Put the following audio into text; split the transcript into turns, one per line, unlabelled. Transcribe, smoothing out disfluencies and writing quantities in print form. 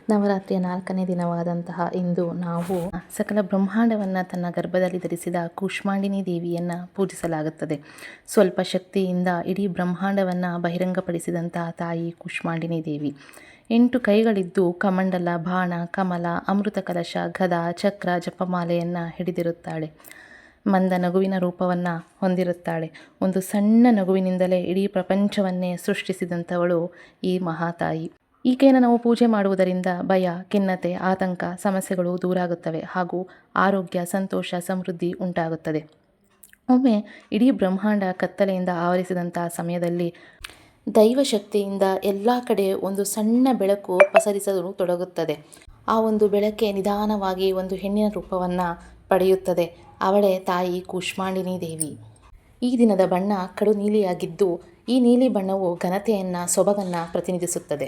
ನವರಾತ್ರಿಯ 4ನೇ ದಿನವಾದಂತಹ ಇಂದು ನಾವು ಸಕಲ ಬ್ರಹ್ಮಾಂಡವನ್ನು ತನ್ನ ಗರ್ಭದಲ್ಲಿ ಧರಿಸಿದ ಕೂಷ್ಮಾಂಡಿನಿ ದೇವಿಯನ್ನು ಪೂಜಿಸಲಾಗುತ್ತದೆ. ಸ್ವಲ್ಪ ಶಕ್ತಿಯಿಂದ ಇಡೀ ಬ್ರಹ್ಮಾಂಡವನ್ನು ಬಹಿರಂಗಪಡಿಸಿದಂತಹ ತಾಯಿ ಕೂಷ್ಮಾಂಡಿನಿ ದೇವಿ. 8 ಕೈಗಳಿದ್ದು ಕಮಂಡಲ, ಬಾಣ, ಕಮಲ, ಅಮೃತ ಕಲಶ, ಗದಾ, ಚಕ್ರ, ಜಪಮಾಲೆಯನ್ನು ಹಿಡಿದಿರುತ್ತಾಳೆ. ಮಂದ ನಗುವಿನ ರೂಪವನ್ನು ಹೊಂದಿರುತ್ತಾಳೆ. ಒಂದು ಸಣ್ಣ ನಗುವಿನಿಂದಲೇ ಇಡೀ ಪ್ರಪಂಚವನ್ನೇ ಸೃಷ್ಟಿಸಿದಂಥವಳು ಈ ಮಹಾತಾಯಿ. ಈಕೆಯನ್ನು ನಾವು ಪೂಜೆ ಮಾಡುವುದರಿಂದ ಭಯ, ಖಿನ್ನತೆ, ಆತಂಕ, ಸಮಸ್ಯೆಗಳು ದೂರಾಗುತ್ತವೆ ಹಾಗೂ ಆರೋಗ್ಯ, ಸಂತೋಷ, ಸಮೃದ್ಧಿ ಉಂಟಾಗುತ್ತದೆ. ಒಮ್ಮೆ ಇಡೀ ಬ್ರಹ್ಮಾಂಡ ಕತ್ತಲೆಯಿಂದ ಆವರಿಸಿದಂಥ ಸಮಯದಲ್ಲಿ ದೈವಶಕ್ತಿಯಿಂದ ಎಲ್ಲ ಕಡೆ ಒಂದು ಸಣ್ಣ ಬೆಳಕು ಪಸರಿಸಲು ತೊಡಗುತ್ತದೆ. ಆ ಒಂದು ಬೆಳಕೆ ನಿಧಾನವಾಗಿ ಒಂದು ಹೆಣ್ಣಿನ ರೂಪವನ್ನು ಪಡೆಯುತ್ತದೆ. ಅವಳೇ ತಾಯಿ ಕೂಷ್ಮಾಂಡಿನಿ ದೇವಿ. ಈ ದಿನದ ಬಣ್ಣ ಕಡು ನೀಲಿಯಾಗಿದ್ದು, ಈ ನೀಲಿ ಬಣ್ಣವು ಘನತೆಯನ್ನು, ಸೊಬಗನ್ನು ಪ್ರತಿನಿಧಿಸುತ್ತದೆ.